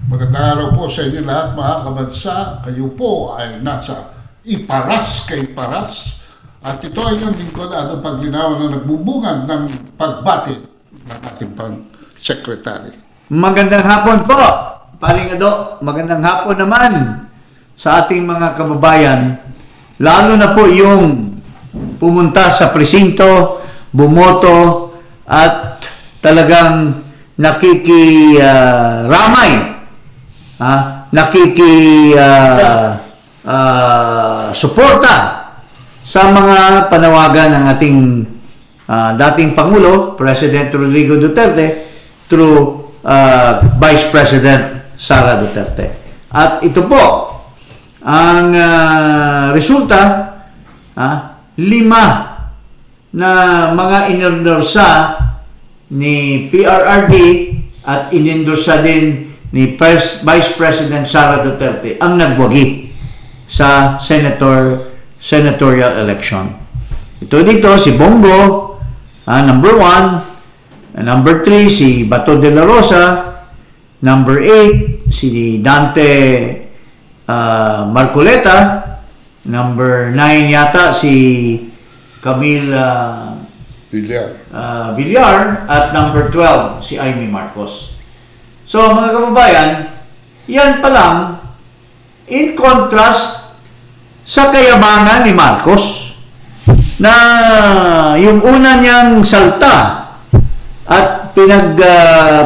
Magandang araw po sa inyo lahat mga kabansa. Kayo po ay nasa Iparas kay Paras. At ito ay yung lingkod at paglinawan na nagbubungad ng pagbati ng ating pang-secretary. Magandang hapon po, Paring Ado. Magandang hapon naman sa ating mga kababayan. Lalo na po yung pumunta sa presinto, bumoto, at talagang nakikiramay. Suporta sa mga panawagan ng ating dating Pangulo, President Rodrigo Duterte, through Vice President Sara Duterte. At ito po, ang resulta, 5 na mga inendorsa ni PRRD at inendorsa din ni Vice President Sara Duterte ang nagwagi sa senatorial election. Ito dito si Bongo, number 1, number 3 si Bato de la Rosa, number 8 si Dante Marcoleta, number 9 yata si Camille Villar, at number 12 si Amy Marcos. So mga kababayan, yan pa lang in contrast sa kayabangan ni Marcos, na yung una niyang salta at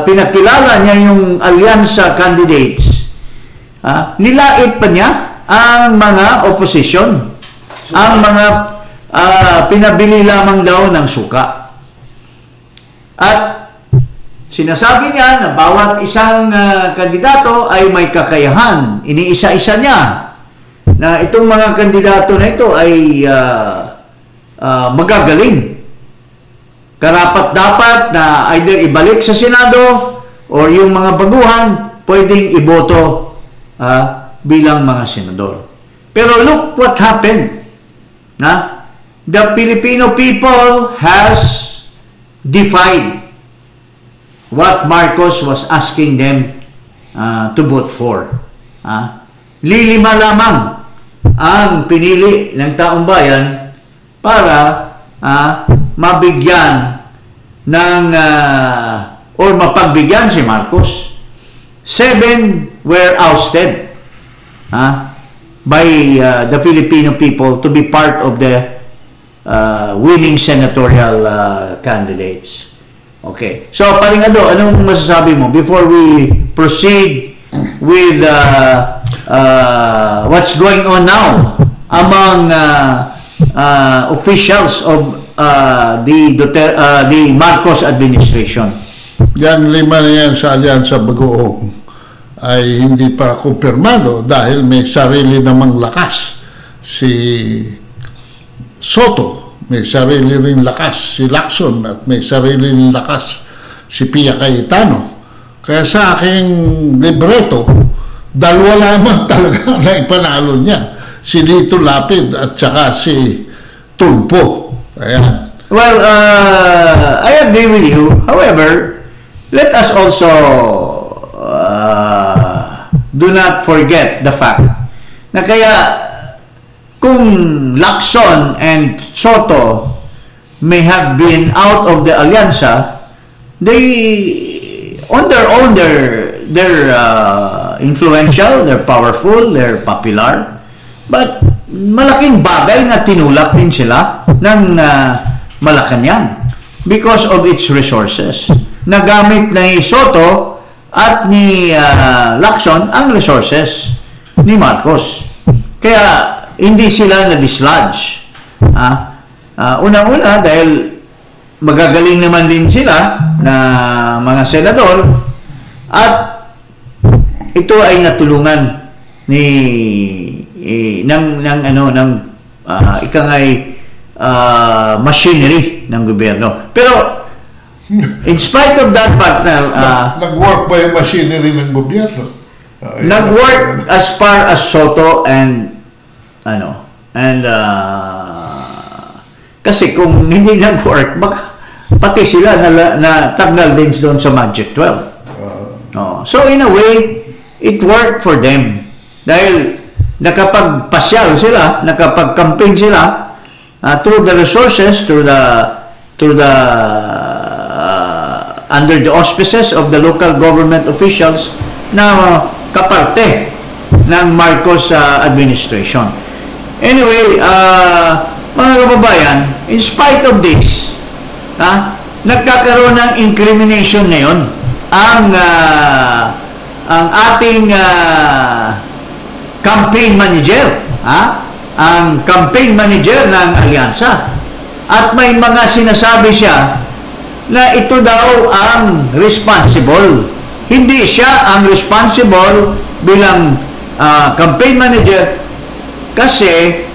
pinakilala niya yung alyansa candidates, nilait pa niya ang mga opposition, ang mga pinabili lamang daw ng suka. At sinasabi niya na bawat isang kandidato ay may kakayahan. Iniisa-isa niya na itong mga kandidato na ito ay magagaling. Karapat-dapat na either ibalik sa Senado or yung mga baguhan pwedeng iboto bilang mga senador. Pero look what happened. The Filipino people has defied what Marcos was asking them to vote for. Lilima lamang ang pinili ng taong bayan para mabigyan ng or mapagbigyan si Marcos. 7 were ousted by the Filipino people to be part of the winning senatorial candidates. Okay. So, Paring Ado, anong masasabi mo before we proceed with what's going on now among officials of the Marcos administration? Yan 5 na yan sa Alyansa Bagoong ay hindi pa kumpirmado dahil may sarili namang lakas si Soto, may sarili rin lakas si Lacson, at may sarili rin lakas si Pia Cayetano. Kaya sa aking libreto, 2 lamang talaga na ipanalo niya, si Lito Lapid at saka si Tulpo. Ayan. Well, I agree with you. However, let us also do not forget the fact na kaya kung Lacson and Soto may have been out of the alyansa, they on their own they're influential, they're powerful, they're popular, but malaking bagay na tinulak din sila ng Malacanang because of its resources. Nagamit ni Soto at ni Lacson ang resources ni Marcos. Kaya hindi sila na-dislodge. Unang-una dahil magagaling naman din sila na mga senador, at ito ay natulungan ng machinery ng gobyerno. Pero in spite of that partner, nag-work ba yung machinery ng gobyerno? Nag-work as far as Soto and kasi kung hindi nag-work, baka pati sila na tanggal din doon sa Magic 12. So in a way, it worked for them. Dahil nakapagpasyal sila, nakapag-campaign sila through the resources, through the under the auspices of the local government officials na kaparte ng Marcos administration. Anyway, mga kababayan, in spite of this, nagkakaroon ng incrimination ngayon ang ating campaign manager, ang campaign manager ng alyansa. At may mga sinasabi siya na ito daw ang responsible. Hindi siya ang responsible bilang campaign manager kasi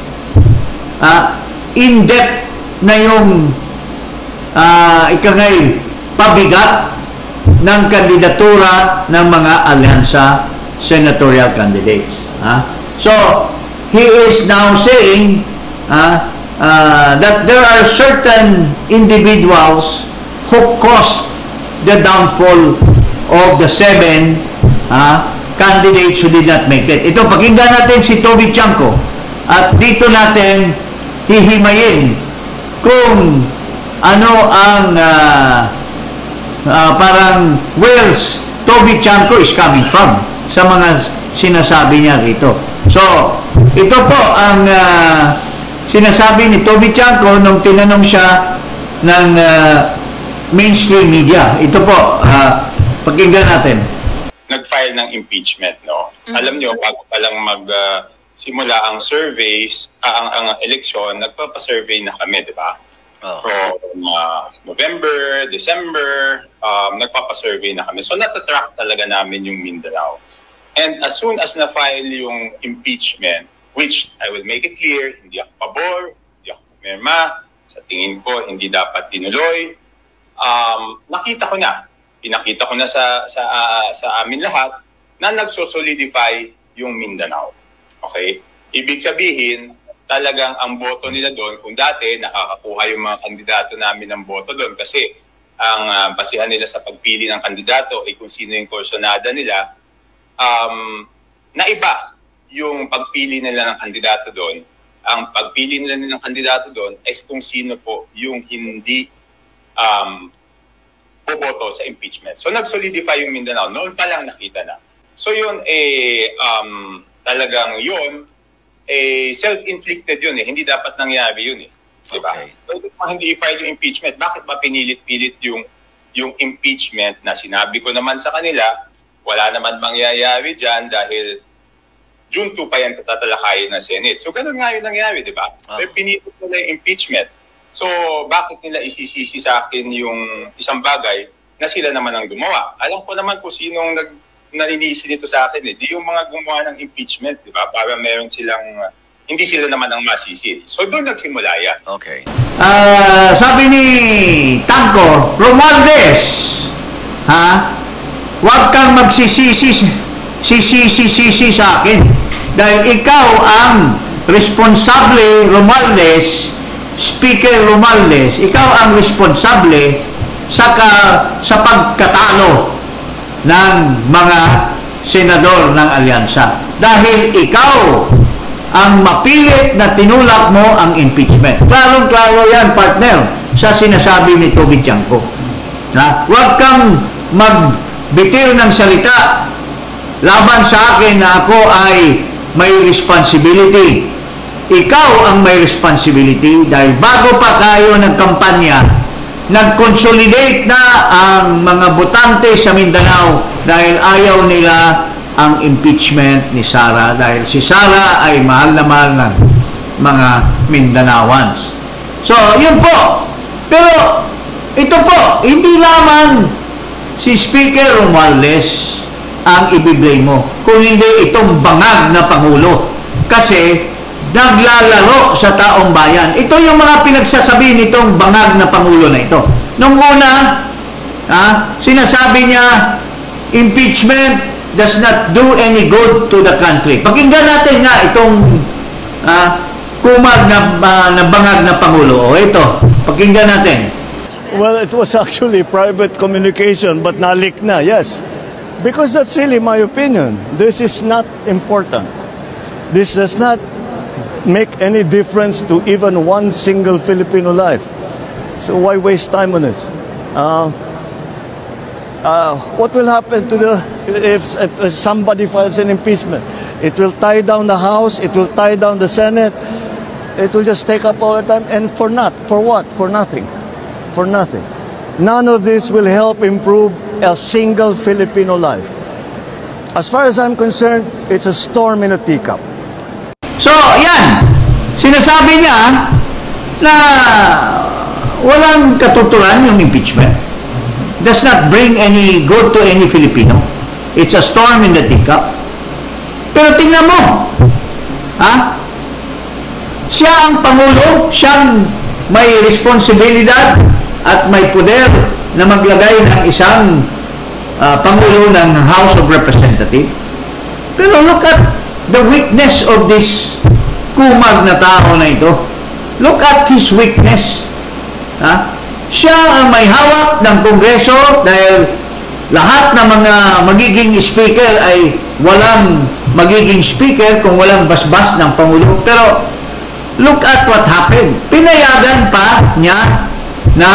in-depth na yung ikangay pabigat ng kandidatura ng mga alyansa senatorial candidates. So, he is now saying that there are certain individuals who caused the downfall of the 7 candidates who did not make it. Ito, pakinggan natin si Toby Chanko at dito natin hihimayin kung ano ang parang where's Toby Chanko is coming from sa mga sinasabi niya rito. So, ito po ang sinasabi ni Toby Chanko nung tinanong siya ng mainstream media. Ito po, pakinggan natin. Nag-file ng impeachment, no? Alam nyo, bago pa lang simula ang surveys, ang eleksyon, nagpapasurvey na kami, di ba? From November, December, nagpapasurvey na kami. So, natatrack talaga namin yung Mindanao. And as soon as na-file yung impeachment, which I will make it clear, hindi ako pabor, hindi ako pumirma, sa tingin ko, hindi dapat tinuloy. Nakita ko na, pinakita ko na sa amin lahat na nagsosolidify yung Mindanao. Okay? Ibig sabihin, talagang ang boto nila doon, kung dati nakakakuha yung mga kandidato namin ng boto doon kasi ang basihan nila sa pagpili ng kandidato ay kung sino yung kursonada nila, naiba yung pagpili nila ng kandidato doon. Ang pagpili nila ng kandidato doon ay kung sino po yung hindi boboto sa impeachment. So nag-solidify yung Mindanao. Noon pa lang nakita na. So yun, talagang yun, self-inflicted yun eh. Hindi dapat nangyari yun eh. Diba? Okay. So, hindi i-file yung impeachment. Bakit ba pinilit-pilit yung impeachment na sinabi ko naman sa kanila, wala naman mangyayari dyan dahil June 2 pa yan tatalakayin ng Senate. So ganun nga yung nangyari, di ba? Pero pinilit nila yung impeachment. So bakit nila isisisi sa akin yung isang bagay na sila naman ang gumawa? Alam ko naman kung sinong naninisi nito sa akin eh. Di yung mga gumawa ng impeachment, di ba? Para meron silang, hindi sila naman ang masisi. So doon nagsimula yan. Okay. Sabi ni Tanco, Romualdez, huwag kang magsisisi sa akin. Dahil ikaw ang responsable, Romualdez, Speaker Romualdez, ikaw ang responsable sa pagkatalo ng mga senador ng alyansa. Dahil ikaw ang mapilit na tinulak mo ang impeachment. Klarong-klaro yan, partner, sa sinasabi ni Toby Chanko. Huwag kang magbitiw ng salita laban sa akin na ako ay may responsibility. Ikaw ang may responsibility dahil bago pa kayo nagkampanya, nag-consolidate na ang mga botante sa Mindanao dahil ayaw nila ang impeachment ni Sara dahil si Sara ay mahal na mahal ng mga Mindanaoans. So, yun po. Pero, ito po, hindi lamang si Speaker Romualdez ang ibiblame mo, kung hindi itong bangag na Pangulo. Kasi, naglalaro sa taong bayan. Ito yung mga pinagsasabi nitong bangag na Pangulo na ito. Nung una, sinasabi niya, impeachment does not do any good to the country. Pakinggan natin nga itong kumag na bangag na Pangulo. O ito, pakinggan natin. Well, it was actually private communication but na-leak na, yes. Because that's really my opinion. This is not important. This does not make any difference to even one single Filipino life. So why waste time on it? What will happen to if somebody files an impeachment? It will tie down the House, it will tie down the Senate, it will just take up all the time, and for what? For nothing. For nothing. None of this will help improve a single Filipino life. As far as I'm concerned, it's a storm in a teacup. So, yan. Sinasabi niya na walang katuturan yung impeachment. Does not bring any good to any Filipino. It's a storm in the teacup. Pero tingnan mo, ha? Siya ang Pangulo, siyang may responsibilidad at may poder na maglagay ng isang Pangulo ng House of Representatives. Pero look at the weakness of this kumag na tao na ito. Look at his weakness. Ha? Siya ang may hawak ng Kongreso dahil lahat ng mga magiging speaker ay walang magiging speaker kung walang basbas ng Pangulo. Pero look at what happened. Pinayagan pa niya na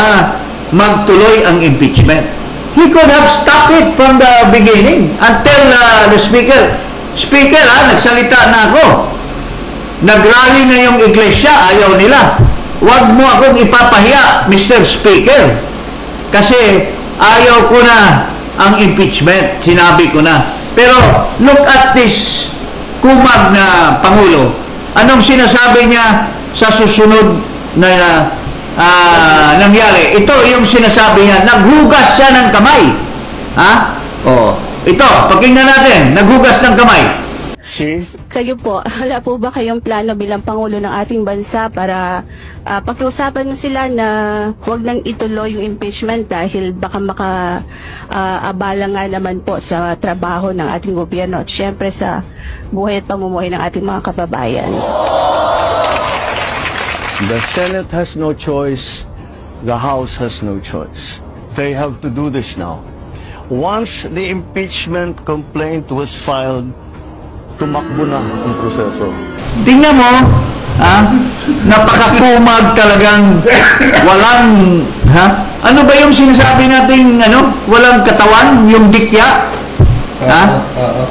magtuloy ang impeachment. He could have stopped it from the beginning until the speaker, nagsalita na ako. Nagrally na yung iglesia, ayaw nila. Huwag mo akong ipapahiya, Mr. Speaker. Kasi ayaw ko na ang impeachment. Sinabi ko na. Pero look at this kumag na Pangulo. Anong sinasabi niya sa susunod na nangyari? Ito yung sinasabi niya. Naghugas siya ng kamay. Ha? O, ito, pakinggan natin. Naghugas ng kamay. Kayo po, wala po ba kayong plano bilang Pangulo ng ating bansa para pakiusapan na sila na huwag nang ituloy yung impeachment dahil baka makaabala nga naman po sa trabaho ng ating gobyerno at syempre sa buhay at pamumuhay ng ating mga kababayan? The Senate has no choice. The House has no choice. They have to do this now. Once the impeachment complaint was filed, tumakbo na ang proseso. Tingnan mo, napakakumag talagang walang, ano ba yung sinasabi natin, walang katawan, yung dikya?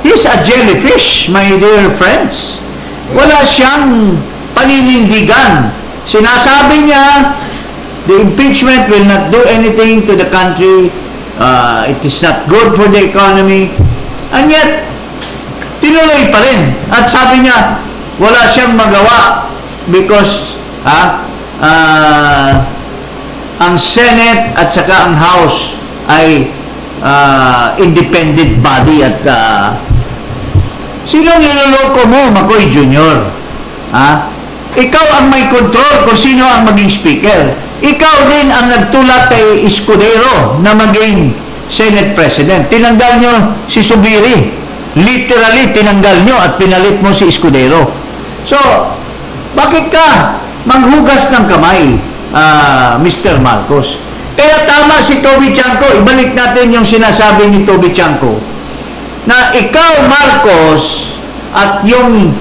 He's a jellyfish, my dear friends. Wala siyang paninindigan. Sinasabi niya, the impeachment will not do anything to the country. It is not good for the economy. And yet, tinuloy pa rin. At sabi niya, wala siyang magawa because ang Senate at saka ang House ay independent body at sino niloloko mo, Macoy Jr.? Ikaw ang may control kung sino ang maging speaker. Ikaw din ang nagtulak kay Escudero na maging Senate President. Tinanggal nyo si Subiri. Literally, tinanggal nyo at pinalit mo si Escudero. So, bakit ka manghugas ng kamay, Mr. Marcos? Kaya tama si Toby Chanco. Ibalik natin yung sinasabi ni Toby Chanco na ikaw, Marcos, at yung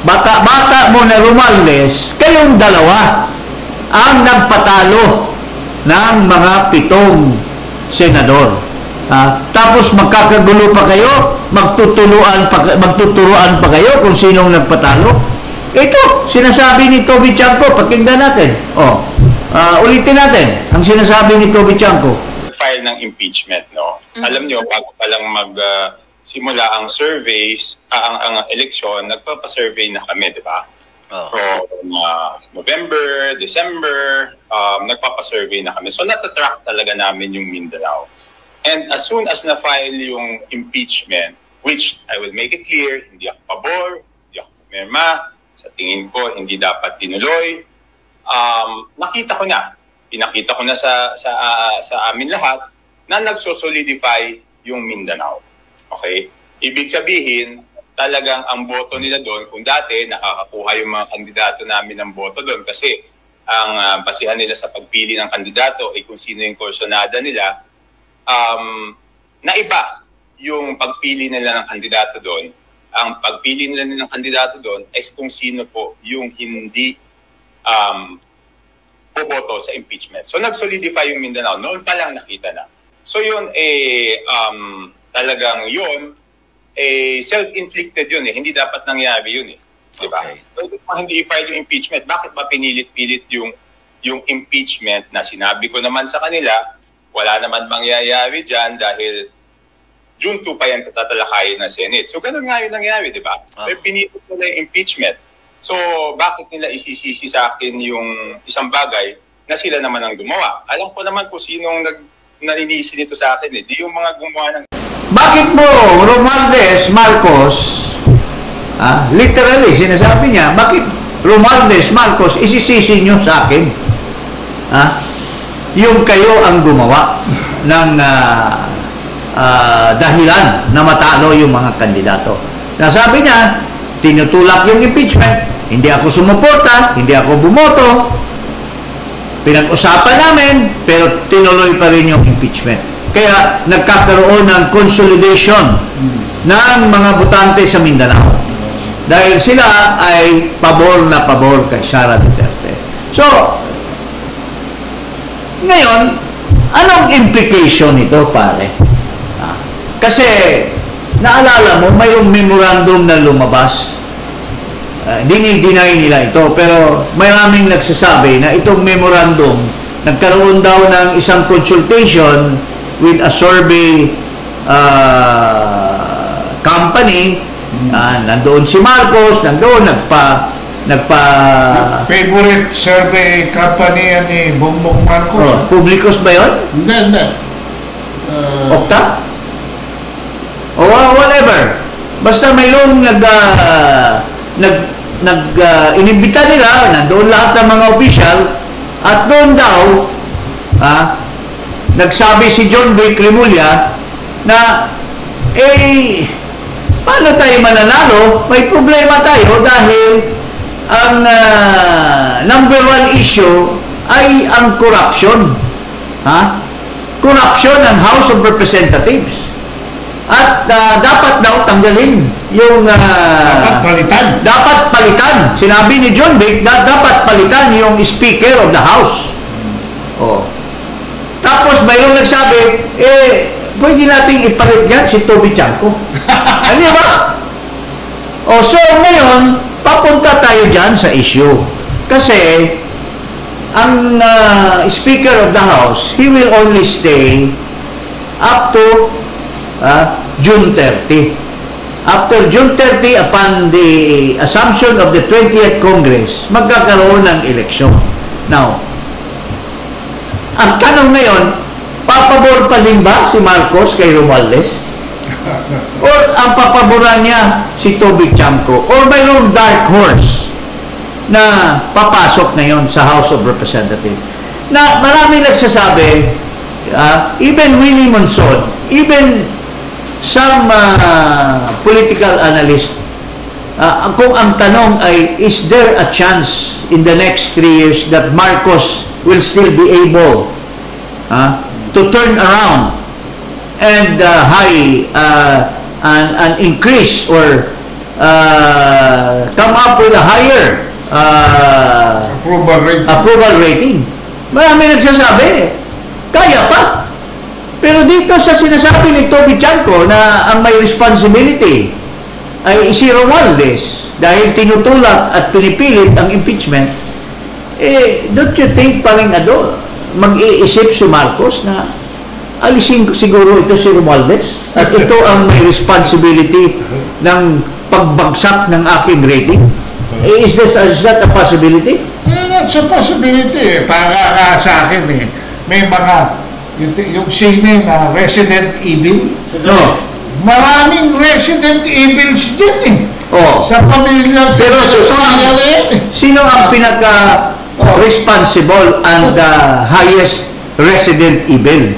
bata-bata mo na Romualdez, kayong dalawa ang nagpatalo ng mga 7 senador. Tapos magkakagulo pa kayo, magtuturuan pa kayo kung sinong nagpatalo. Ito, sinasabi ni Toby Chanco, pakinggan natin. Ulitin natin ang sinasabi ni Toby Chanco. File ng impeachment, no? Alam nyo, bago pa lang simula ang surveys, ang eleksyon, nagpapasurvey na kami, di ba? From November, December, nagpapasurvey na kami. So natatrack talaga namin yung Mindanao. And as soon as na-file yung impeachment, which I will make it clear, hindi ako pabor, hindi ako pumirma, sa tingin ko, hindi dapat tinuloy. Nakita ko na, pinakita ko na sa amin lahat na nagsosolidify yung Mindanao. Okay? Ibig sabihin, talagang ang boto nila doon, kung dati nakakakuha yung mga kandidato namin ng boto doon kasi ang basihan nila sa pagpili ng kandidato ay kung sino yung kursonada nila, naiba yung pagpili nila ng kandidato doon. Ang pagpili nila ng kandidato doon ay kung sino po yung hindi boboto sa impeachment. So nag-solidify yung Mindanao. Noon pa lang nakita na. So yun, talagang yun, self-inflicted yun eh. Hindi dapat nangyari yun eh. Diba? Okay. Pwede pa hindi i-file yung impeachment. Bakit ba pinilit-pilit yung impeachment na sinabi ko naman sa kanila, wala naman mangyayari dyan dahil June 2 pa yan tatalakayin ng Senate. So, ganun nga yung nangyari, di ba? Pero pinilit nila yung impeachment. So, bakit nila isisisi sa akin yung isang bagay na sila naman ang gumawa? Alam ko naman kung sinong naninisi nito sa akin eh. Di yung mga gumawa ng... Bakit mo, Romualdez Marcos, literally, sinasabi niya, bakit Romualdez Marcos isisisi nyo sa akin? Yung kayo ang gumawa ng... dahilan na matalo yung mga kandidato. Sasabi niya, tinutulak yung impeachment, hindi ako sumuporta, hindi ako bumoto, pinag-usapan namin, pero tinuloy pa rin yung impeachment. Kaya nagkakaroon ng consolidation ng mga botante sa Mindanao. Dahil sila ay pabor na pabor kay Sara Duterte. So, ngayon, anong implication nito, pare? Kasi, naalala mo, mayroong memorandum na lumabas. Dini-deny nila ito, pero maraming nagsasabi na itong memorandum, nagkaroon daw ng isang consultation with a survey company. Nandoon si Marcos, nandoon, favorite survey company yan ni Bongbong Marcos. Publicos ba yun? Hindi. Okta? O whatever. Basta mayroong inimbita nila, nandoon lahat ng mga official, at doon daw, nagsabi si John Vic Remulla na, paano tayo mananalo? May problema tayo dahil ang number one issue ay ang corruption. Corruption ng House of Representatives. At dapat daw tanggalin yung... Dapat palitan. Sinabi ni John Vic, dapat palitan yung Speaker of the House. Tapos mayroong nagsabi, pwede nating ipalit dyan si Toby Chanco. Ano ba? So ngayon, papunta tayo dyan sa issue. Kasi, ang Speaker of the House, he will only stay up to June 30. After June 30, upon the assumption of the 20th Congress, magkakaroon ng eleksyon. Now, ang tanong ngayon, papabor pa din ba si Marcos kay Romualdez? Or ang papaboran niya si Toby Chanco? Or mayroong dark horse na papasok na yon sa House of Representatives? Na marami nagsasabi, even Winnie Monson, even some political analysts, kung ang tanong ay, is there a chance in the next 3 years that Marcos will still be able to turn around and and increase or come up with a higher approval rating? Marami nagsasabi, kaya pa. Pero dito sa sinasabi ni Toby Chanco na ang may responsibility ay si Romualdez dahil tinutulak at pinipilit ang impeachment, don't you think parang mag-iisip si Marcos na alisin siguro ito si Romualdez at ito ang may responsibility ng pagbagsak ng aking rating? Is that a possibility? That's a possibility. Para sa akin may mga yung sine na Resident Evil. No. Maraming Resident Evils dyan sa pamilya. Pero sino ang pinaka-responsible and highest Resident Evil?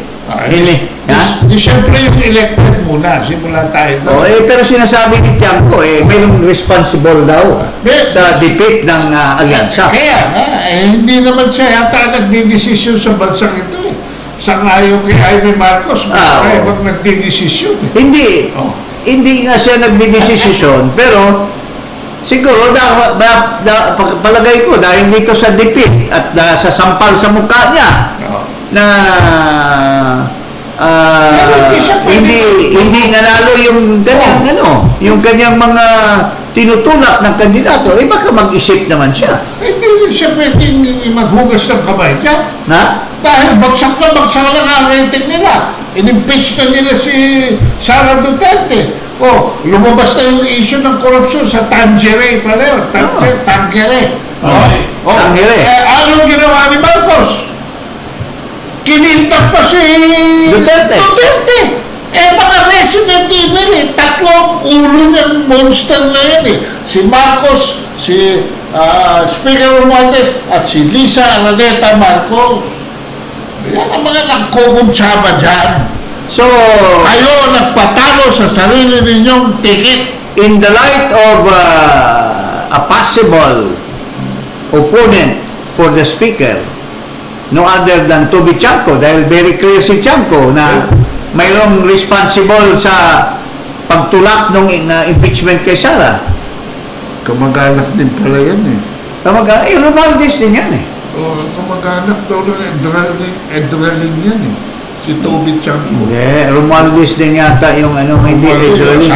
Siyempre yung elected muna. Simula tayo daw. Pero sinasabi ni Chanco, mayroong responsible daw sa defeat ng alyansa. Kaya hindi naman siya yata nagdidesisyon sa bansang ito. sangayo kay Jaime Marcos, may ibang nagdidesisyon. Hindi. Hindi nga siya nagdidesisyon, pero siguro palagay ko dahil dito sa dipit at sa sampal sa mukha niya na hindi nanalo yung kanyang yung kanyang mga tinutulak ng kandidato, baka mag-isip naman siya. Hindi siya pwedeng maghugas ng kamay niya. Dahil bagsak na ang rating nila. In-impeach na nila si Sara Duterte. Lumabas na yung issue ng korupsyon sa Tangere pala yun. Tangere. Tangere. Anong ginawa ni Marcos? Kinintak pa si Duterte. Mga resident evil tatlong ulo ng monster na yan si Marcos, si Speaker Romualdez at si Lisa Araneta Marcos. Yan ang mga nagkukuntsaba dyan. So, kayo nagpatalo sa sarili ninyong ticket. In the light of a possible opponent for the Speaker, no other than Toby Chanco, dahil very clear si Chanco na mayroong responsible sa pagtulak ng impeachment kay Sara. Kamag-anak din pala yan Kamag-anak? Romualdez din yan kamag-anak daw ng Edralin yan si Toby Chanco. Hindi, Romualdez din yata yung hindi Edralin.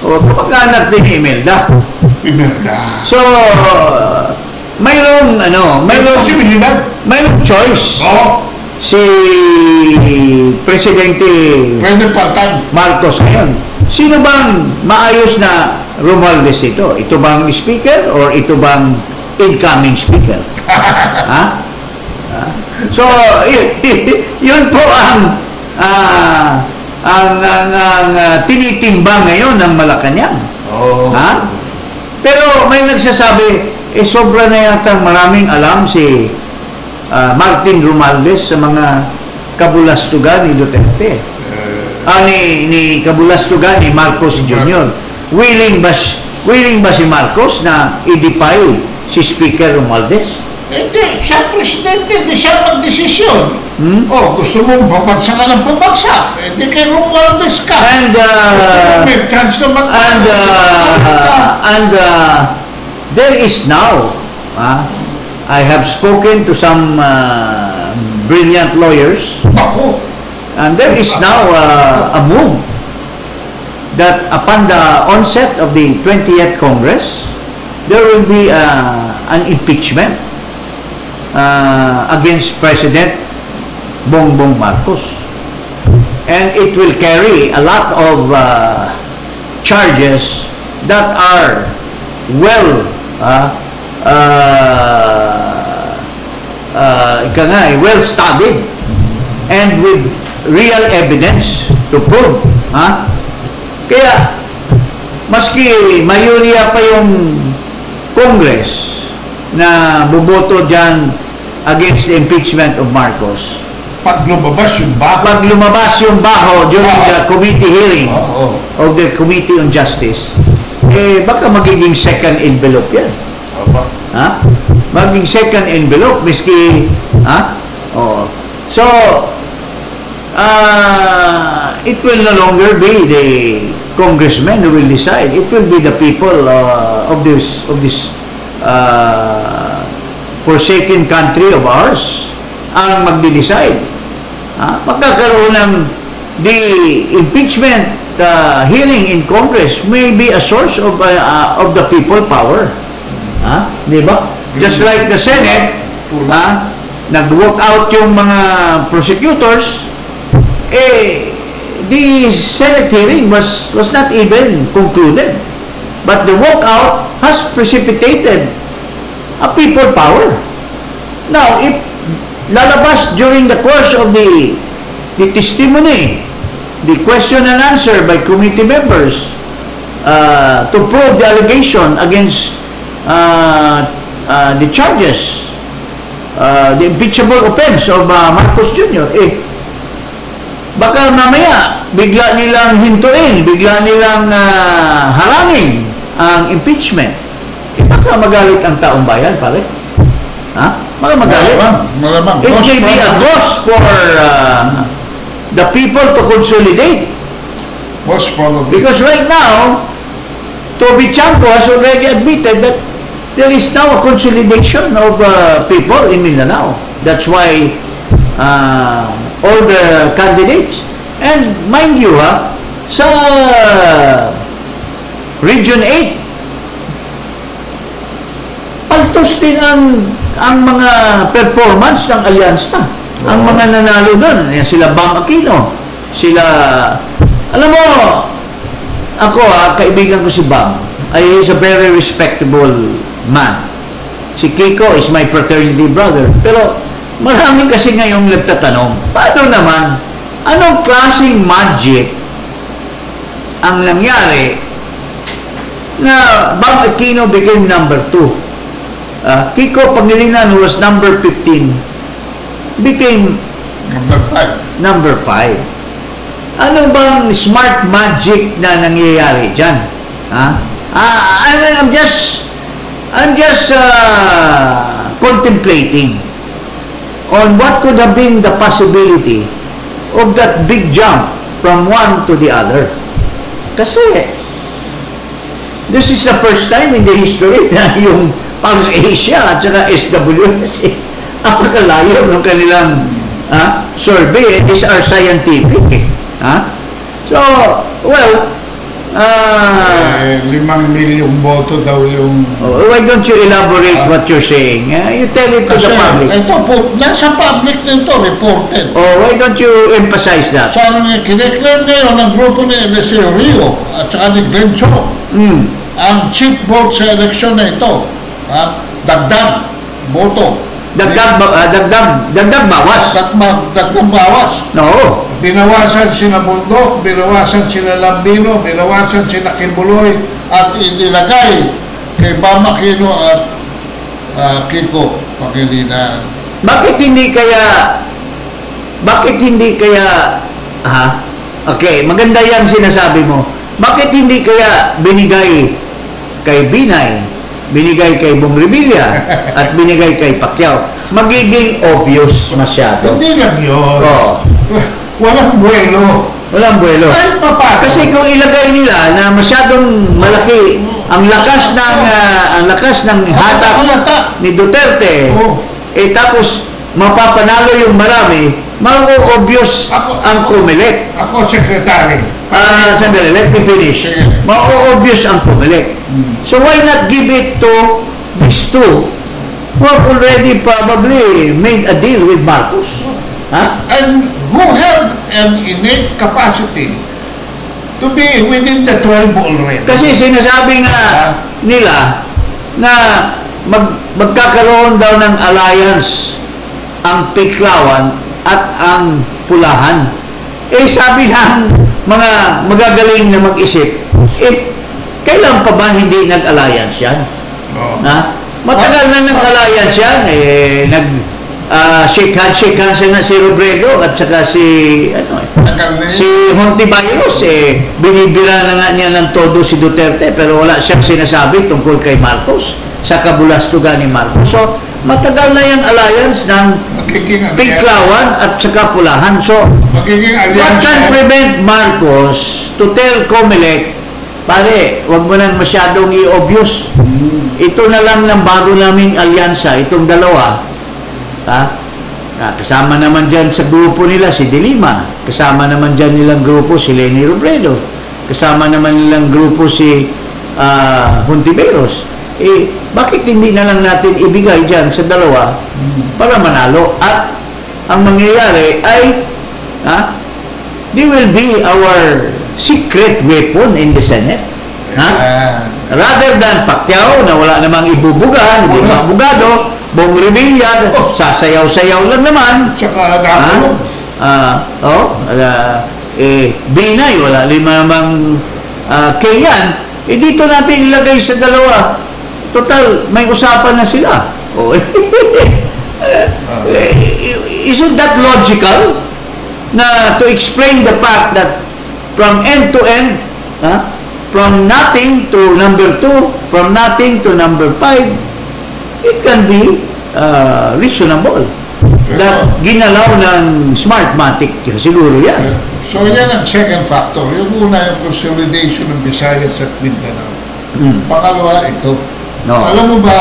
Kamag-anak din ni Imelda. So, mayroong choice. Si Presidente Marcos ngayon. Sino bang maayos na Romualdez ito? Ito bang speaker or ito bang incoming speaker? So, yun po ang tinitimbang ngayon ng Malacanang. Pero may nagsasabi, sobra na yata maraming alam si Martin Romualdez sa mga kabulastugan ni Duterte. Ni kabulastugan ni Marcos Jr. Willing ba si Marcos na i-defy si Speaker Romualdez? Hindi, siya presidente, hindi siya magdesisyon. Gusto mong pabagsak ka ng pabagsak. Hindi kay Romualdez ka. May chance na there is now, I have spoken to some brilliant lawyers, and there is now a move that upon the onset of the 20th Congress, there will be an impeachment against President Bongbong Marcos. And it will carry a lot of charges that are well well studied and with real evidence to prove. Kaya maski mayoriya pa yung Congress na buboto dyan against the impeachment of Marcos, pag lumabas yung baho during the committee hearing of the Committee on Justice, baka magiging second envelope yan. Maging second envelope miski so it will no longer be the congressmen who will decide. It will be the people of this forsaken country of ours ang magde-decide. Magkakaroon ng the impeachment hearing in Congress may be a source of the people power. Di ba? Just like the Senate, nag-walk out yung mga prosecutors, the Senate hearing was not even concluded. But the walkout has precipitated a people power. Now, if lalabas during the course of the testimony, the question and answer by committee members to prove the allegation against the charges, the impeachable offense of Marcos Jr., baka mamaya bigla nilang hintuin, bigla nilang harangin ang impeachment. Baka magalit ang taong bayan, pare. Mga magalit. Malamang. It may be a cause for the people to consolidate. Most probably. Because right now, Toby Chanco has already admitted that there is now a consolidation of people in Mindanao. That's why all the candidates, and mind you sa Region 8, paltos din ang mga performance ng alyansa. Ang mga nanalo doon, sila Bam Aquino, sila, alam mo, ako kaibigan ko si Bam. He is a very respectable man. Si Kiko is my fraternity brother. Pero marami kasi ngayong nagtatanong, paano naman, anong klaseng magic ang nangyari na Bam Aquino became number 2? Kiko Pangilinan, who was number 15, became number 5. Ano bang smart magic na nangyayari dyan? I'm just contemplating on what could have been the possibility of that big jump from one to the other. Kasi this is the first time in the history na yung Pulse Asia at saka SWS apakalayo ng kanilang survey. These are scientific. So, well, 5 milyong boto daw yung... why don't you elaborate what you're saying? You tell it to the public. Ito po, nasa public nito, reported. Why don't you emphasize that? So, kiniklaim ngayon ng grupo ni Eliseo Rio at saka ni Glenn Cho. Ang cheat vote sa eleksyon na ito, dagdag boto. Dagdag bawas. Dagdag bawas. No. Binawasan sina Bundok, binawasan sina Lambino, binawasan sina Kimbuloy at inilagay kay Bam Aquino at Kiko Pangilinan. Bakit hindi kaya okay, maganda yan sinasabi mo. Bakit hindi kaya binigay kay Binay, binigay kay Bong Revilla at binigay kay Pacquiao? Magiging obvious masyado. Hindi lang yun. Walang buwelo. Walang buwelo. Kasi kung ilagay nila na masyadong malaki ang lakas ng hatak ni Duterte, tapos mapapanalo yung marami, mau-obvious ang Comelec. Ako, secretary. Sandali, let me finish. Mau-obvious ang Comelec. So why not give it to these two who have already probably made a deal with Marcos? And who have an innate capacity to be within the 12 already. Kasi sinasabi nga nila na magkakaroon daw ng alliance ang Piklawan at ang Pulahan. Sabi ng mga magagaling na mag-isip, kailan pa ba hindi nag-alliance yan? Matagal na nag-alliance yan. Shake hands na si Robredo at saka si Hontiveros. Binibira na nga niya ng todo si Duterte, pero wala siyang sinasabi tungkol kay Marcos sa kabulastugan ni Marcos. So, matagal na yung alliance ng Piklawan at saka Pulahan. So, what can prevent Marcos to tell Comelec, pare, wag mo nang masyadong i-obvious. Ito na lang ng bago naming alyansa, itong dalawa. Kasama naman dyan sa grupo nila si De Lima, kasama naman dyan nilang grupo si Leni Robredo, kasama naman nilang grupo si Hontiveros. Bakit hindi na lang natin ibigay dyan sa dalawa para manalo? At ang mangyayari ay they will be our secret weapon in the Senate. Rather than Pacquiao na wala namang ibubuga, hindi mabugado, Bong Revilla, sasayaw-sayaw lang naman. Tsaka Binay, wala namang Kayan. Dito natin ilagay sa dalawa. Total, may usapan na sila. Isn't that logical? Na to explain the fact that from end to end, from nothing to number 2, from nothing to number 5, it can be reasonable. That ginalaw ng Smartmatic siguro yan. So yan ang second factor. Yung una, yung consolidation ng Visayas at Mindanao. Pangalawa, ito. No. Alam mo ba,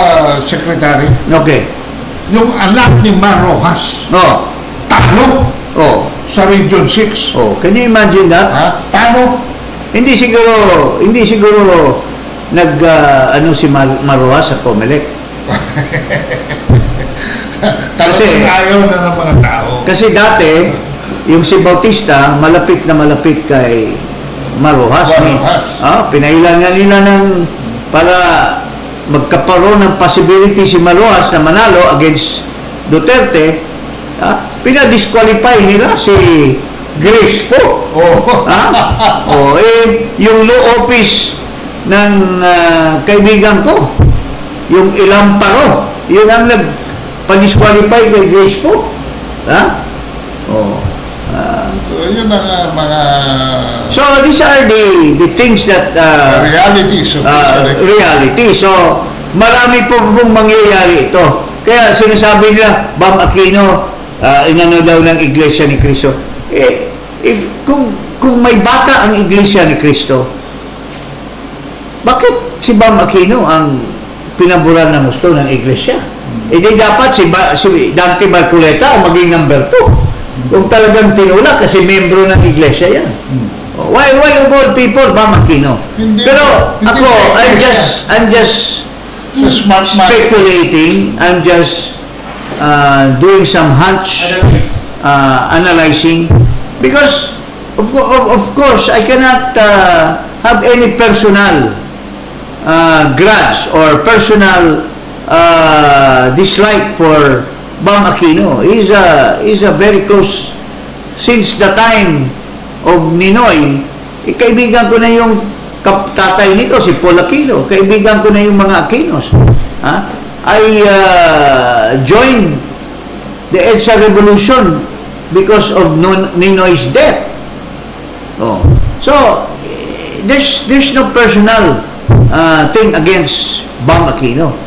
Secretary? Okay. Yung anak ni Mar Rojas, Oh. talo Oh. sa Region 6. Oh, can you imagine that? Ha? Talo. Hindi siguro ano si Maroa sa Comelec. Kasi ayaw na ng mga tao. Kasi dati, yung si Bautista, malapit na malapit kay Marojas. Pinailan nga nila para magkaparoon ng possibility si Marojas na manalo against Duterte. Pinadisqualify nila si Grace po. Yung law office ng kaibigan ko, yung Ilamparo, yun ang nagpa-disqualify kay Grace po. So, yun ang mga... So, these are the things that... realities of reality. So, marami po pong mangyayari ito. Kaya sinasabi nila, Bam Aquino, inano daw ng Iglesia ni Cristo. Kung may bata ang Iglesia ni Cristo, bakit si Bam Aquino ang pinaburan ng gusto ng Iglesia? Hindi dapat si Dante Barcoleta ang maging number 2. Kung talagang tinula kasi membro ng Iglesia yan. Why of all people, Bam Aquino? Pero ako, I'm just speculating. I'm just doing some hunch analyzing, because of course I cannot have any personal grudge or personal dislike for Bam Aquino. He's a very close, since the time of Ninoy. Kaibigan ko na yung tatay nito, si Paul Aquino. Kaibigan ko na yung mga Aquinos. I joined the EDSA Revolution because of Ninoy's death. So there's no personal thing against Bam Aquino.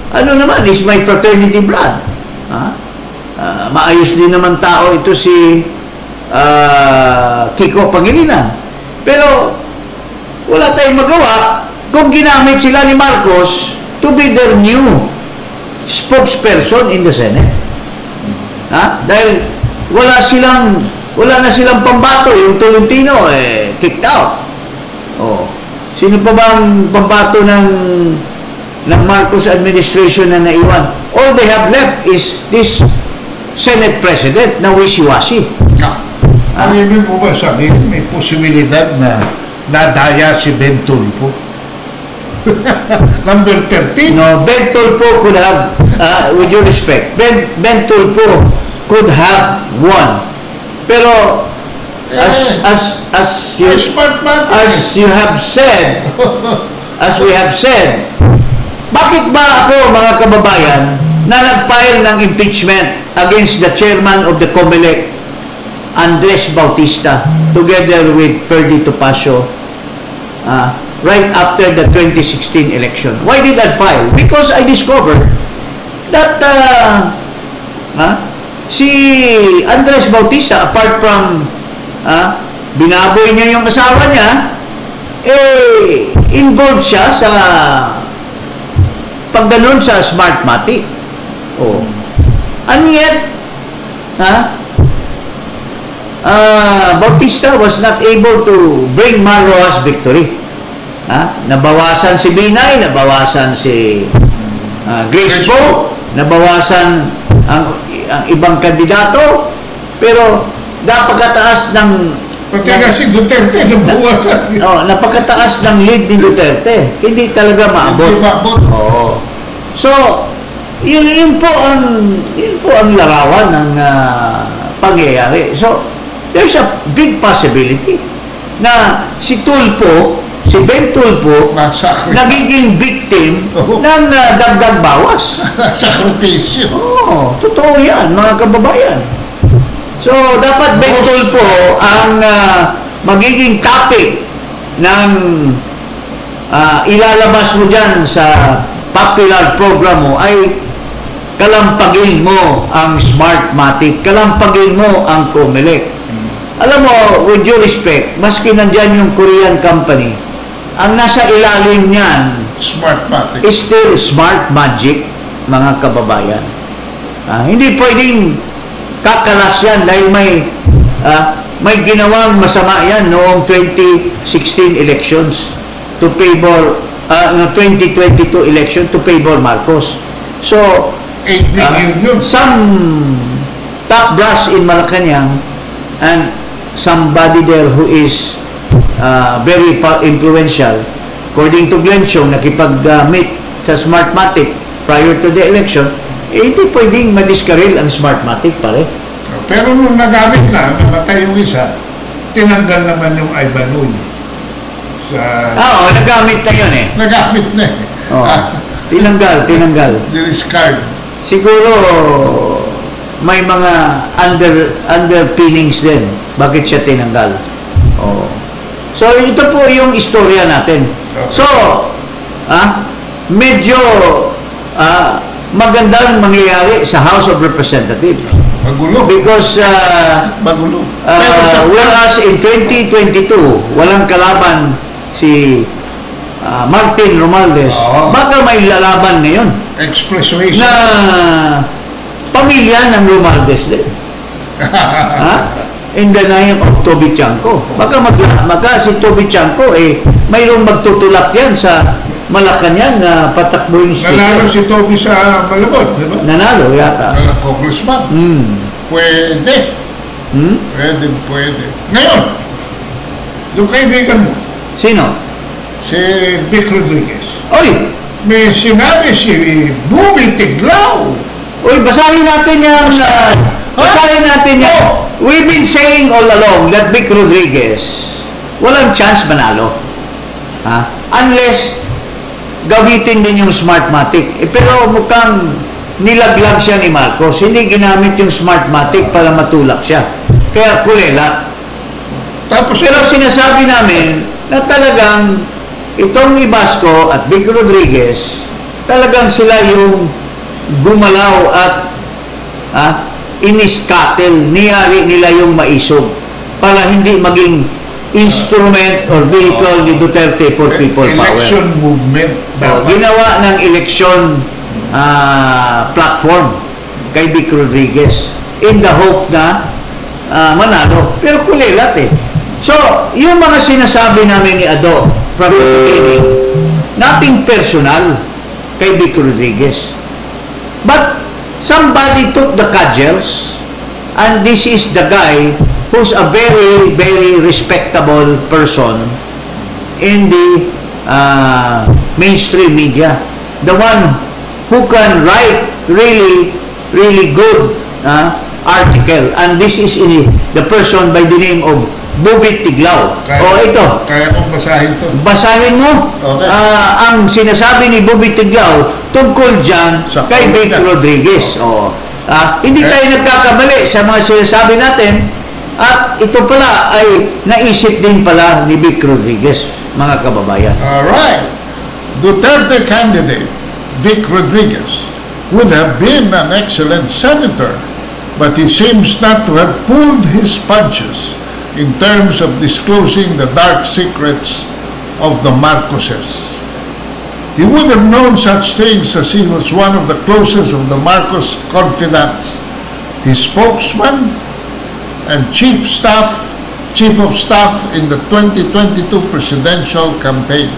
Ano naman, is my fraternity blood. Maayos din naman tao ito si Kiko Pangilinan. Pero wala tayong magawa kung ginamit sila ni Marcos to be their new spokesperson in the Senate. Dahil wala na silang pambato. Yung Tolentino kicked out. Sino pa bang pambato ng Marcos administration na naiwan? All they have left is this Senate President na wishy-washy. Ang ibig mo ba sabihin, may posibilidad na nadaya si Ben Tulfo? Number 13? No, Ben Tulfo could have, with your respect, Ben Tulfo could have won. Pero as you have said, as we have said, bakit ba ako, mga kababayan, na nag-file ng impeachment against the chairman of the COMELEC, Andres Bautista, together with Ferdy Topacio, right after the 2016 election? Why did I file? Because I discovered that si Andres Bautista, apart from binaboy niya yung asawa niya, involved siya sa pagdanon sa Smartmatic. And yet, Bautista was not able to bring Mar Rojas victory. Nabawasan si Binay, nabawasan si Grace Poe, nabawasan ang ibang kandidato, pero napakataas ng si Duterte nabawasan. Napakataas ng lead ni Duterte. Hindi talaga maabot. So, yun po ang larawan ng pangyayari. So, there's a big possibility na si Ben Tulfo, nagiging victim ng dagdag bawas. Sakripisyo. Totoo yan, mga kababayan. So, dapat Ben Tulfo ang magiging topic ng ilalabas mo dyan sa popular program mo ay kalampagin mo ang Smartmatic, kalampagin mo ang Comelec. Alam mo, with due respect, maski nandyan yung Korean company, ang nasa ilalim niyan Smartmatic. is still Smartmagic, mga kababayan. Hindi pwedeng kakalas yan dahil may ginawang masama yan noong 2016 elections to favor 2022 election to favor Marcos. So, 8 billion yun. some top brass in Malacanang and somebody there who is very influential, according to Glenn Chong, nakipag-meet sa Smartmatic prior to the election, hindi pwedeng madiskaril ang Smartmatic, pare. Pero nung nagamit na, namatay yung isa, tinanggal naman yung Ivanhoe. Oo, nagamit na yun eh. Nagamit na eh. Tinanggal. Discard. Siguro may mga underpinnings din bakit siya tinanggal. So ito po yung istorya natin. Okay. So medyo magandang mangyayari sa House of Representatives. Magulo. Because Magulo. whereas in 2022 walang kalaban si Martin Romualdez, baka may lalaban ngayon Expressway na pamilya ng Romualdez din. In the name of Toby Chanco. Baka si Toby Chanco mayroong magtutulak yan sa Malacanang na patakbuhin station. Nanalo si Toby sa Malabon, di ba? Nanalo yata. Congressman. Pwede. Pwede. Ngayon, yung kaibigan mo, Sino? si Vic Rodriguez. Oy! May sinabi si Bumi Tiglao. Uy, basahin natin yan. Basahin natin yan. We've been saying all along that Vic Rodriguez walang chance manalo. Unless gamitin din yung Smartmatic. Pero mukhang nilaglag siya ni Marcos. Hindi ginamit yung Smartmatic para matulak siya. Kaya kulela. Pero sinasabi namin na talagang itong Ibasco at Vic Rodriguez, talagang sila yung gumalaw at iniskatel, niyari nila yung maisog para hindi maging instrument or vehicle ni Duterte for people power. Election movement. Ginawa ng election platform kay Vic Rodriguez in the hope na manalo. Pero kulilat eh. So, yung mga sinasabi namin ni Ado from the beginning, nothing personal kay Vic Rodriguez. But somebody took the cudgels, and this is the guy who's a very, very respectable person in the mainstream media. The one who can write really, really good article. And this is the person by the name of Bumi Tiglao. Ito. Kaya mong basahin ito. Basahin mo. Okay. Ang sinasabi ni Bumi Tiglao tungkol dyan kay Vic Rodriguez. Hindi tayo nagkakamali sa mga sinasabi natin. At ito pala ay naisip din pala ni Vic Rodriguez, mga kababayan. Alright. Duterte candidate Vic Rodriguez would have been an excellent senator, but he seems not to have pulled his punches in terms of disclosing the dark secrets of the Marcoses. He would have known such things as he was one of the closest of the Marcos confidants, his spokesman and chief of staff in the 2022 presidential campaign.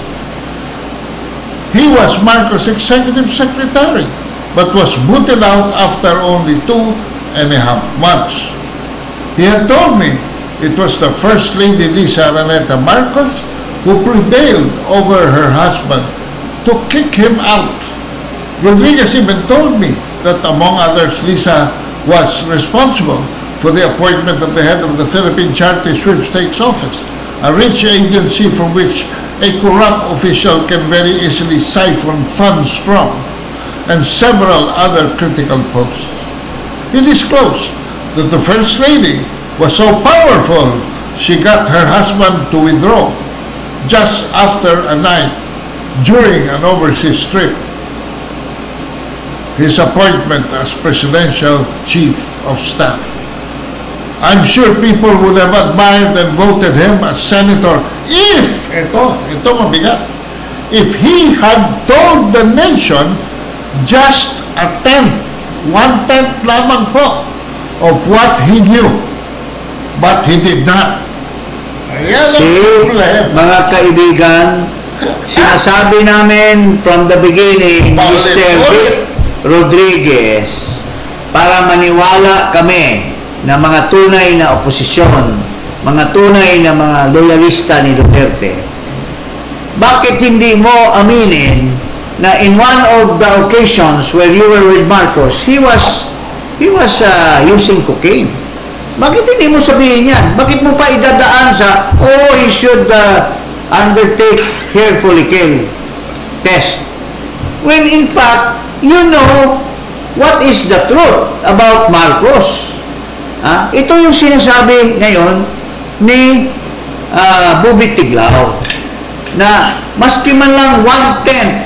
He was Marcos' executive secretary, but was booted out after only 2.5 months. He had told me it was the First Lady Lisa Araneta Marcos who prevailed over her husband to kick him out. Rodriguez even told me that, among others, Lisa was responsible for the appointment of the head of the Philippine Charity Sweepstakes Office, a rich agency from which a corrupt official can very easily siphon funds from, and several other critical posts. He disclosed that the First Lady was so powerful she got her husband to withdraw just after a night during an overseas trip. his appointment as Presidential Chief of Staff. I'm sure people would have admired and voted him as senator if, ito mabigat, if he had told the nation just a tenth, 1/10 lamang po of what he knew. But he did not. Ayan ang problema. Mga kaibigan, sinasabi namin from the beginning, Mr. Vic Rodriguez, para maniwala kami na mga tunay na oposisyon, mga tunay na mga loyalista ni Duterte, bakit hindi mo aminin na in one of the occasions where you were with Marcos, he was using cocaine? Bakit hindi mo sabihin yan? Bakit mo pa idadaan sa, he should undertake hair follicle test? When in fact, you know what is the truth about Marcos. Ito yung sinasabi ngayon ni Bubit Tiglao, na maski man lang 1/10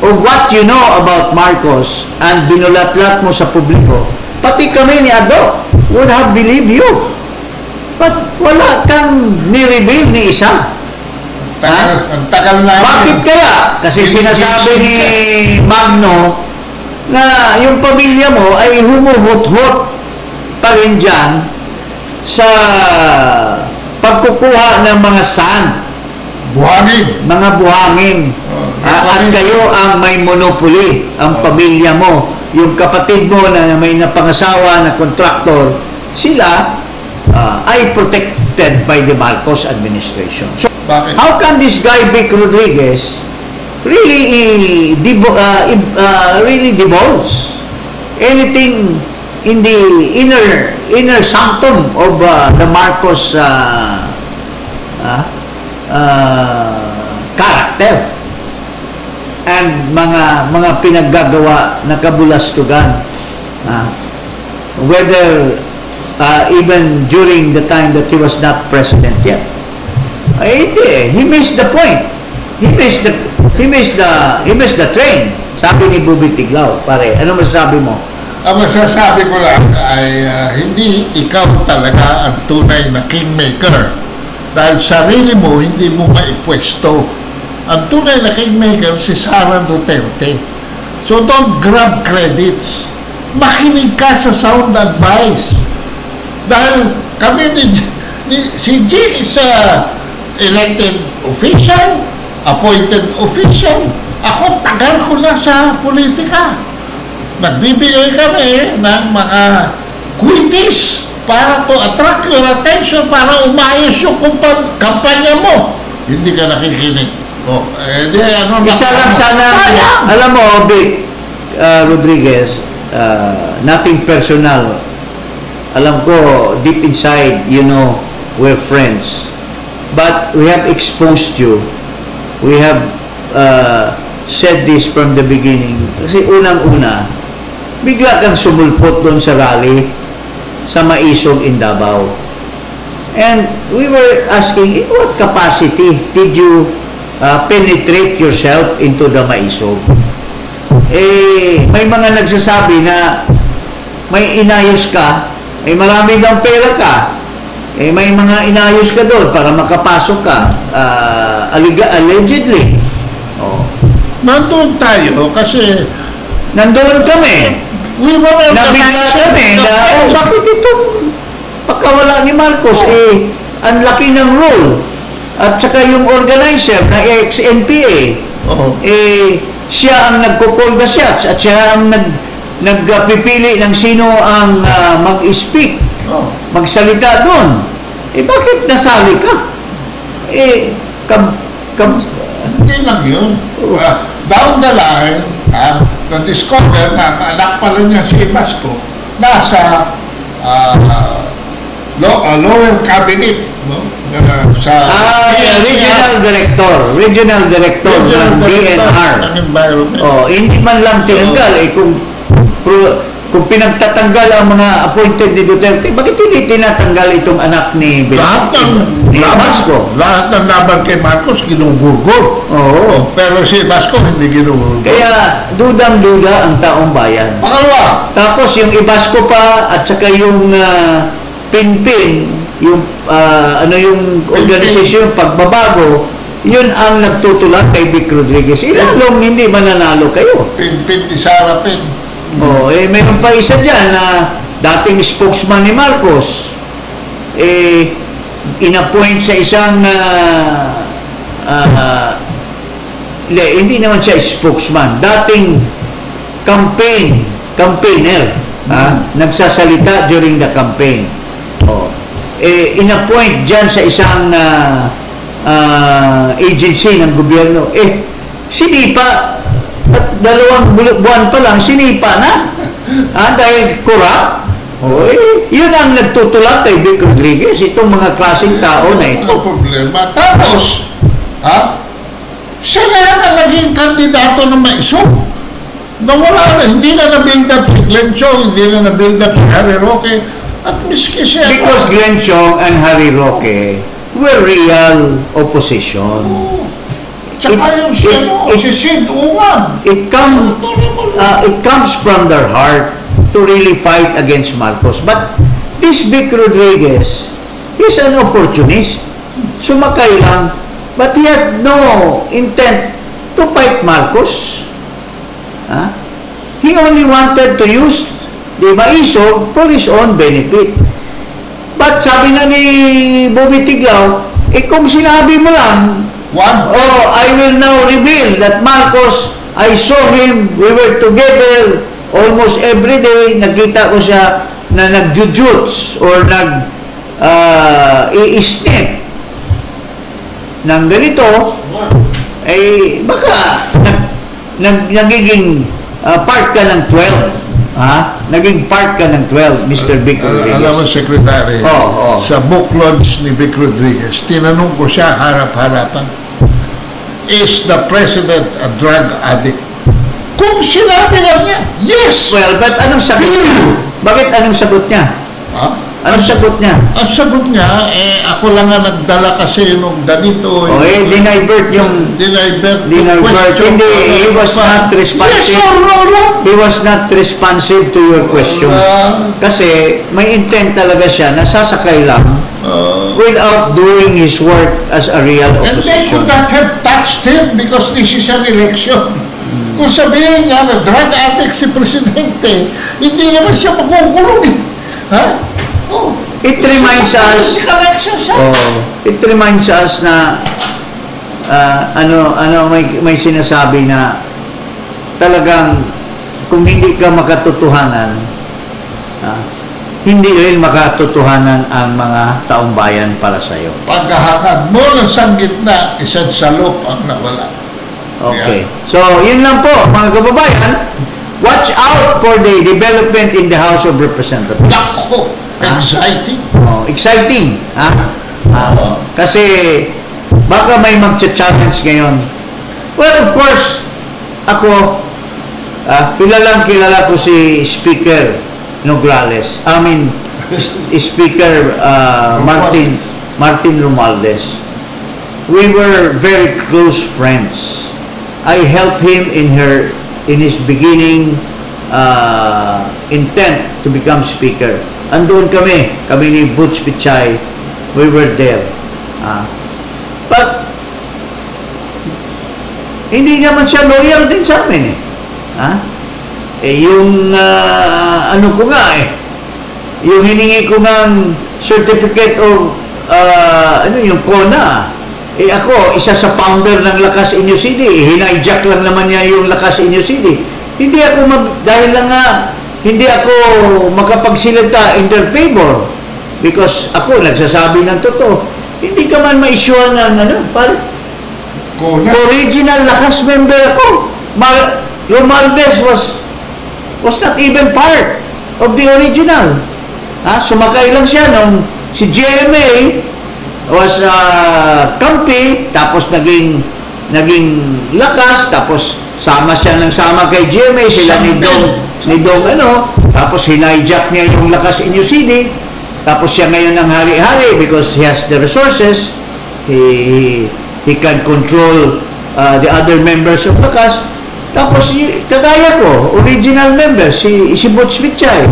of what you know about Marcos and binulat-lat mo sa publiko, pati kami ni Ado would have believed you. But wala kang ni-reveal ni isa. Ang tagal na. Bakit kaya? Kasi sinasabi ni Magno na yung pamilya mo ay humuhot-hot pa rin dyan sa pagkukuha ng mga sand. Buhangin. Mga buhangin. At kayo ang may monopoly, ang pamilya mo. Yung kapatid mo na may napangasawa na kontraktor, sila ay protected by the Marcos administration. So, how can this guy, Vic Rodriguez, really divulge anything in the inner sanctum of the Marcos character and mga pinaggagawa na kabulastugan, whether even during the time that he was not president yet. He missed the point. He missed the train. Sabi ni Bubit Tiglao. Pare, ano masasabi mo? Ang masasabi ko lang ay hindi ikaw talaga ang tunay na kingmaker. Dahil sarili mo, hindi mo maipwesto. Ang tunay na kingmaker si Sara Duterte. So don't grab credits. Makinig ka sa sound advice. Dahil kami si G is elected official, appointed official. Ako, tagal ko na sa politika. Nagbibigay kami ng mga quizzes para to attract your attention, para umayos yung kampanya mo. Hindi ka nakikinig. Isa lang sana, alam mo, Vic Rodriguez, nothing personal. Alam ko, deep inside, you know, we're friends. But we have exposed you. We have said this from the beginning. Kasi unang-una, bigla kang sumulpot doon sa rally sa Maisog in Davao. And we were asking, in what capacity did you penetrate yourself into the Maisog? May mga nagsasabi na may inayos ka, marami bang pera ka, may mga inayos ka doon para makapasok ka, allegedly. Nandun tayo kasi nandoon kami. We were nabigla kami na, bakit ito pagkawala ni Marcos, ang laki ng role. At saka yung organizer na ex-NPA, siya ang nagko-call the shots at siya ang nagpipili ng sino ang mag-speak, magsalita doon. Bakit nasali ka? Hindi lang yun. Down the line, na-discover na ang anak pala niya si Basco nasa lower cabinet, no? Regional director ng DNR. Hindi man lang tinanggal. Kung pinagtatanggal ang mga appointed ni Duterte, bakit hindi tinatanggal itong anak ni Belacan? ni Basco. Lahat ng laban kay Marcos, ginugurgur. Oo. Pero si Basco, hindi ginugurgur. Kaya, dudang-duda ang taong bayan. Pangalawa, Tapos, yung Ibasco pa, at saka yung Pinpin, yung, yung organisasyon, yung pagbabago, yun ang nagtutulak kay Vic Rodriguez. Ilalong hindi mananalo kayo. Pinpin ni Sara Pin. Mayroon pa isa dyan na dating spokesman ni Marcos. Inappoint sa isang hindi naman siya spokesman. Dating campaigner. Nagsasalita during the campaign. Inappoint dyan sa isang agency ng gobyerno. Sinipa at 2 buwan pa lang sinipa na dahil corrupt. Yun ang nagtutulak kay Vic Rodriguez, itong mga klaseng tao na ito. Ano problema? Tapos, siya na naging kandidato na maisog. Nawala na, hindi na na-build up si Glenn Chong, hindi na na-build up si Harry Roque, at miski siya. Because Glenn Chong and Harry Roque were real opposition. Tsaka yung si Sid Uwan. It comes from their heart to really fight against Marcos. But this Vic Rodriguez, he's an opportunist. Sumakay lang, but he had no intent to fight Marcos. He only wanted to use the Maisog for his own benefit. But sabi na ni Bobby Tiglao, kung sinabi mo lang, I will now reveal that Marcos, I saw him, we were together almost every day, nakita ko siya na nag-jujuts or i-snip ng ganito, baka nagiging part ka ng 12. Naging part ka ng 12, Mr. Vic Rodriguez. Alam mo, Secretary, sa book launch ni Vic Rodriguez, tinanong ko siya harap-harapan, is the President a drug addict? Kung sinabi lang niya, yes! Well, but anong sagot niya? Bakit anong sagot niya? Anong sagot niya? Ang sagot niya, ako lang nga nagdala kasi nung ganito. Dinivert yung... Dinivert. Hindi, he was not responsive. Yes or no lang? He was not responsive to your question. Kasi may intent talaga siya na sasakay lang without doing his work as a real opposition. And they could not have touched him because this is an election. Kung sabihin niya na drug addict si Presidente, hindi naman siya makukulong. It reminds us na may sinasabi na talagang kung hindi ka makatotohanan, hindi rin makatotohanan ang mga taong bayan para sa iyo. Pagkahatag mo ng sanggit na isang salop ang nawala. Okay. So, yun lang po, mga kababayan. Watch out for the development in the House of Representatives. Nako! Exciting. Exciting. Kasi baka may mag-challenge ngayon. Well, of course, ako, kilala ko si Speaker Nograles. Speaker Martin Romualdez. We were very close friends. I helped him in his beginning intent to become speaker. Andun kami ni Butch Pichay, we were there. But hindi naman siya loyal din sa amin yung yung hiningi ko ng certificate of yung CONA, ako isa sa founder ng Lakas Inyo CD, hinijack lang naman niya yung Lakas Inyo CD. Hindi ako dahil lang nga hindi ako makapagsilita in their favor because ako nagsasabi ng totoo. Hindi ka man ma-issue ng original Lakas member ako. Romualdez was not even part of the original. Sumakay lang siya nung si GMA was kampi, tapos naging Lakas, tapos sama siya ng sama kay GMA, sila ni Dong tapos hinijack niya yung Lakas Inyo CD. Tapos siya ngayon ang hari-hari because he has the resources. He can control the other members of Lakas. Tapos kagaya ko, original member, si Butch Vichay.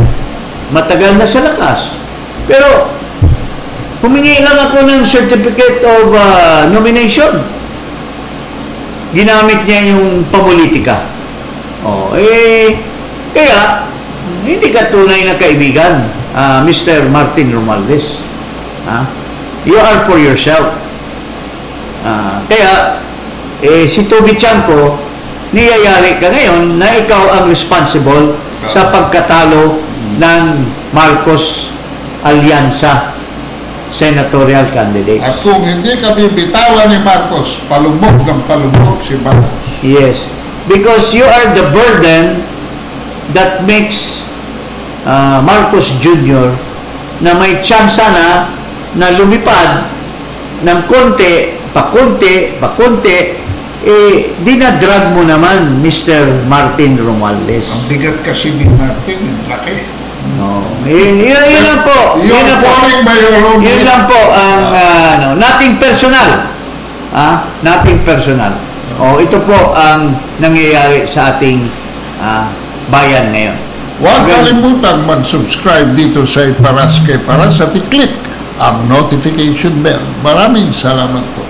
Matagal na sa Lakas. Pero humingi lang ako ng certificate of nomination. Ginamit niya yung pamulitika. Kaya, hindi ka tunay na kaibigan, Mr. Martin Romualdez. You are for yourself. Kaya, si Toby Chanco, niyayari ka ngayon na ikaw ang responsible sa pagkatalo ng Marcos Alyansa senatorial candidates. At kung hindi ka bibitawan ni Marcos, palumog ng palumog si Marcos. Yes. Because you are the burden that makes Marcos Jr. na may tsansa na lumipad ng konti, pakunti, dinadrag mo naman, Mr. Martin Romualdez. Ang bigat kasi ni Martin, laki. No. Yun lang po. Yun lang po ang nothing personal. Nothing personal. Ito po ang nangyayari sa ating bayan ngayon. Huwag kalimutan mag-subscribe dito sa Iparas kay Paras at i-click ang notification bell. Maraming salamat po.